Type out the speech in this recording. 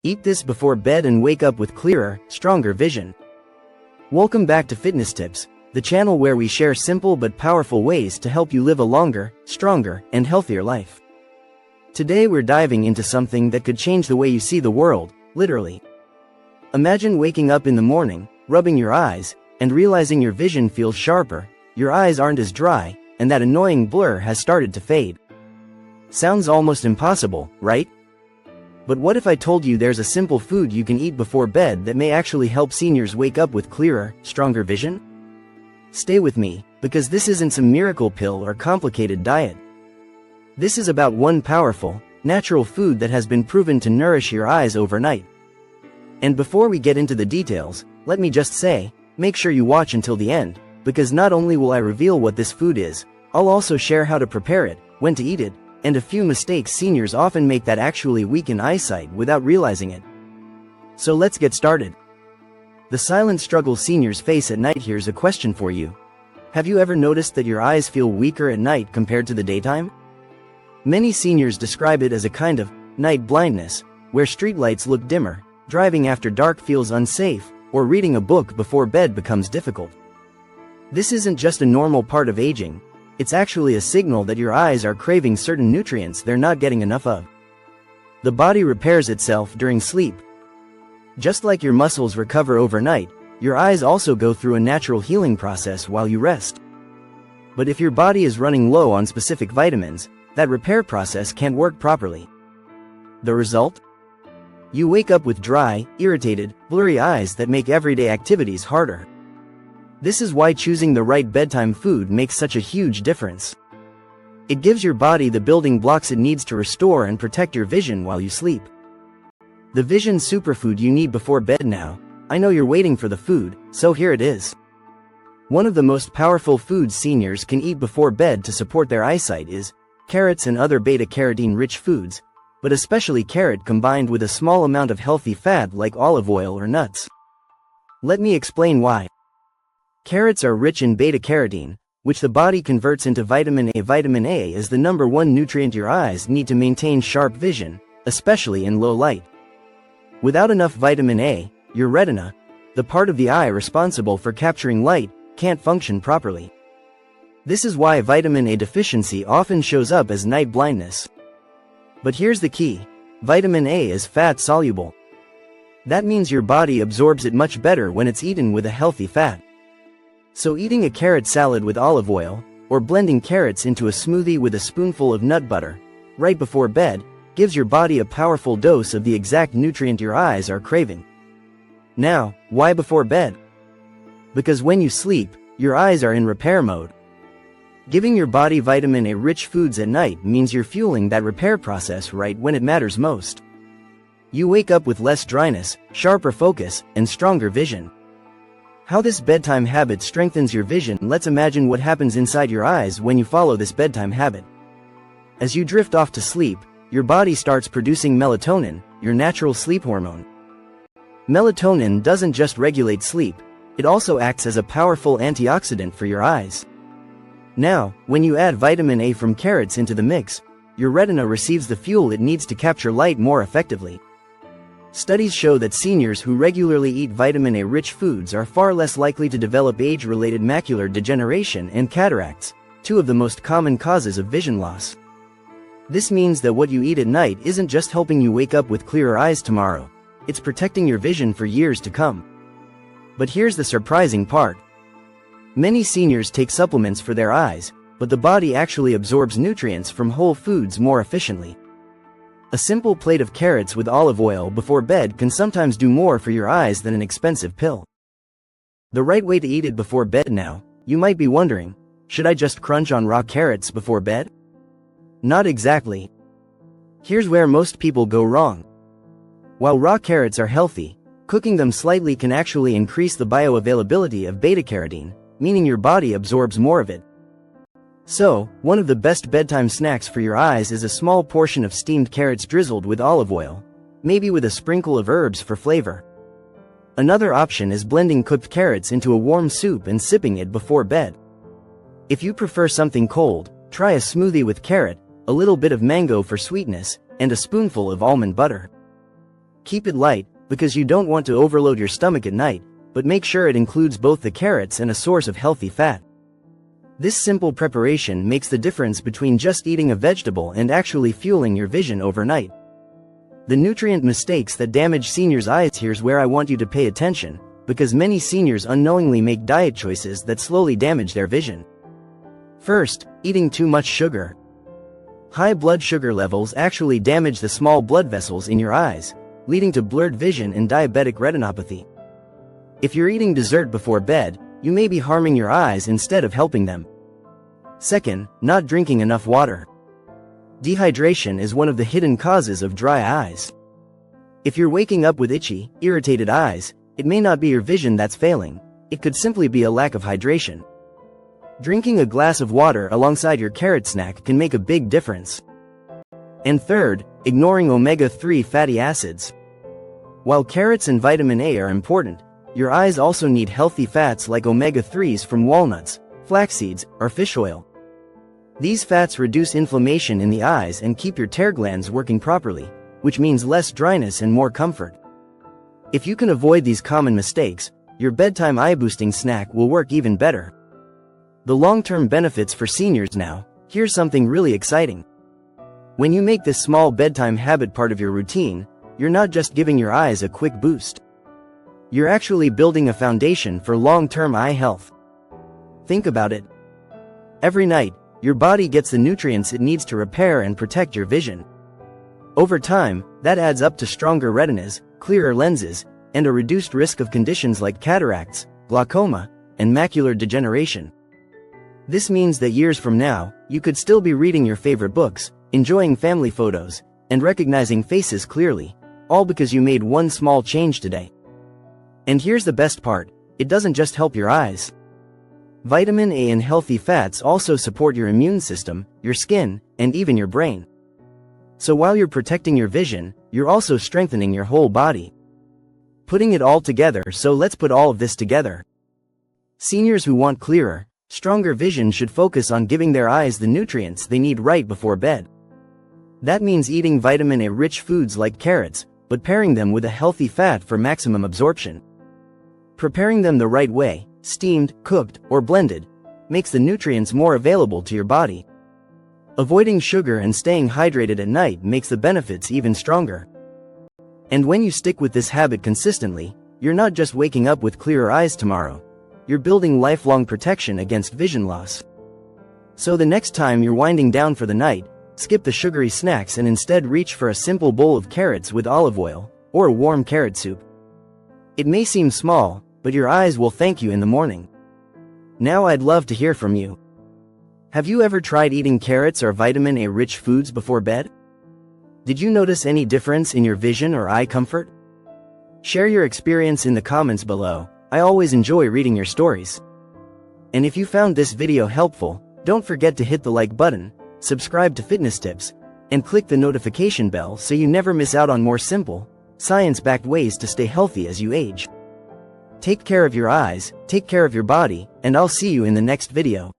Eat this before bed and wake up with clearer, stronger vision. Welcome back to Fitness Tips, the channel where we share simple but powerful ways to help you live a longer, stronger, and healthier life. Today we're diving into something that could change the way you see the world, literally. Imagine waking up in the morning, rubbing your eyes, and realizing your vision feels sharper, your eyes aren't as dry, and that annoying blur has started to fade. Sounds almost impossible, right? But what if I told you there's a simple food you can eat before bed that may actually help seniors wake up with clearer, stronger vision? Stay with me, because this isn't some miracle pill or complicated diet. This is about one powerful, natural food that has been proven to nourish your eyes overnight. And before we get into the details, let me just say, make sure you watch until the end, because not only will I reveal what this food is, I'll also share how to prepare it, when to eat it, and a few mistakes seniors often make that actually weaken eyesight without realizing it. So let's get started. The silent struggle seniors face at night. Here's a question for you. Have you ever noticed that your eyes feel weaker at night compared to the daytime? Many seniors describe it as a kind of night blindness, where streetlights look dimmer, driving after dark feels unsafe, or reading a book before bed becomes difficult. This isn't just a normal part of aging. It's actually a signal that your eyes are craving certain nutrients they're not getting enough of. The body repairs itself during sleep. Just like your muscles recover overnight, your eyes also go through a natural healing process while you rest. But if your body is running low on specific vitamins, that repair process can't work properly. The result? You wake up with dry, irritated, blurry eyes that make everyday activities harder. This is why choosing the right bedtime food makes such a huge difference. It gives your body the building blocks it needs to restore and protect your vision while you sleep. The vision superfood you need before bed now. I know you're waiting for the food, so here it is. One of the most powerful foods seniors can eat before bed to support their eyesight is carrots and other beta-carotene-rich foods, but especially carrot combined with a small amount of healthy fat like olive oil or nuts. Let me explain why. Carrots are rich in beta-carotene, which the body converts into vitamin A. Vitamin A is the #1 nutrient your eyes need to maintain sharp vision, especially in low light. Without enough vitamin A, your retina, the part of the eye responsible for capturing light, can't function properly. This is why vitamin A deficiency often shows up as night blindness. But here's the key: vitamin A is fat-soluble. That means your body absorbs it much better when it's eaten with a healthy fat. So eating a carrot salad with olive oil, or blending carrots into a smoothie with a spoonful of nut butter, right before bed, gives your body a powerful dose of the exact nutrient your eyes are craving. Now, why before bed? Because when you sleep, your eyes are in repair mode. Giving your body vitamin A-rich foods at night means you're fueling that repair process right when it matters most. You wake up with less dryness, sharper focus, and stronger vision. How this bedtime habit strengthens your vision. Let's imagine what happens inside your eyes when you follow this bedtime habit. As you drift off to sleep, your body starts producing melatonin, your natural sleep hormone. Melatonin doesn't just regulate sleep, it also acts as a powerful antioxidant for your eyes. Now, when you add vitamin A from carrots into the mix, your retina receives the fuel it needs to capture light more effectively. Studies show that seniors who regularly eat vitamin A-rich foods are far less likely to develop age-related macular degeneration and cataracts, two of the most common causes of vision loss. This means that what you eat at night isn't just helping you wake up with clearer eyes tomorrow, it's protecting your vision for years to come. But here's the surprising part. Many seniors take supplements for their eyes, but the body actually absorbs nutrients from whole foods more efficiently. A simple plate of carrots with olive oil before bed can sometimes do more for your eyes than an expensive pill. The right way to eat it before bed now, you might be wondering, should I just crunch on raw carrots before bed? Not exactly. Here's where most people go wrong. While raw carrots are healthy, cooking them slightly can actually increase the bioavailability of beta-carotene, meaning your body absorbs more of it. So, one of the best bedtime snacks for your eyes is a small portion of steamed carrots drizzled with olive oil, maybe with a sprinkle of herbs for flavor. Another option is blending cooked carrots into a warm soup and sipping it before bed. If you prefer something cold, try a smoothie with carrot, a little bit of mango for sweetness, and a spoonful of almond butter. Keep it light, because you don't want to overload your stomach at night, but make sure it includes both the carrots and a source of healthy fat. This simple preparation makes the difference between just eating a vegetable and actually fueling your vision overnight. The nutrient mistakes that damage seniors' eyes. Here's where I want you to pay attention, because many seniors unknowingly make diet choices that slowly damage their vision. First, eating too much sugar. High blood sugar levels actually damage the small blood vessels in your eyes, leading to blurred vision and diabetic retinopathy. If you're eating dessert before bed, you may be harming your eyes instead of helping them. Second, not drinking enough water. Dehydration is one of the hidden causes of dry eyes. If you're waking up with itchy, irritated eyes, it may not be your vision that's failing. It could simply be a lack of hydration. Drinking a glass of water alongside your carrot snack can make a big difference. And third, ignoring omega-3 fatty acids. While carrots and vitamin A are important, your eyes also need healthy fats like omega-3s from walnuts, flax seeds, or fish oil. These fats reduce inflammation in the eyes and keep your tear glands working properly, which means less dryness and more comfort. If you can avoid these common mistakes, your bedtime eye-boosting snack will work even better. The long-term benefits for seniors. Now, here's something really exciting. When you make this small bedtime habit part of your routine, you're not just giving your eyes a quick boost. You're actually building a foundation for long-term eye health. Think about it. Every night, your body gets the nutrients it needs to repair and protect your vision. Over time, that adds up to stronger retinas, clearer lenses, and a reduced risk of conditions like cataracts, glaucoma, and macular degeneration. This means that years from now, you could still be reading your favorite books, enjoying family photos, and recognizing faces clearly, all because you made one small change today. And here's the best part, it doesn't just help your eyes. Vitamin A and healthy fats also support your immune system, your skin, and even your brain. So while you're protecting your vision, you're also strengthening your whole body. Putting it all together. So let's put all of this together. Seniors who want clearer, stronger vision should focus on giving their eyes the nutrients they need right before bed. That means eating vitamin A-rich foods like carrots, but pairing them with a healthy fat for maximum absorption. Preparing them the right way, steamed, cooked, or blended, makes the nutrients more available to your body. Avoiding sugar and staying hydrated at night makes the benefits even stronger. And when you stick with this habit consistently, you're not just waking up with clearer eyes tomorrow. You're building lifelong protection against vision loss. So the next time you're winding down for the night, skip the sugary snacks and instead reach for a simple bowl of carrots with olive oil, or a warm carrot soup. It may seem small, but your eyes will thank you in the morning. Now I'd love to hear from you. Have you ever tried eating carrots or vitamin A-rich foods before bed? Did you notice any difference in your vision or eye comfort? Share your experience in the comments below. I always enjoy reading your stories. And if you found this video helpful, don't forget to hit the like button, subscribe to Fitness Tips, and click the notification bell so you never miss out on more simple, science-backed ways to stay healthy as you age. Take care of your eyes, take care of your body, and I'll see you in the next video.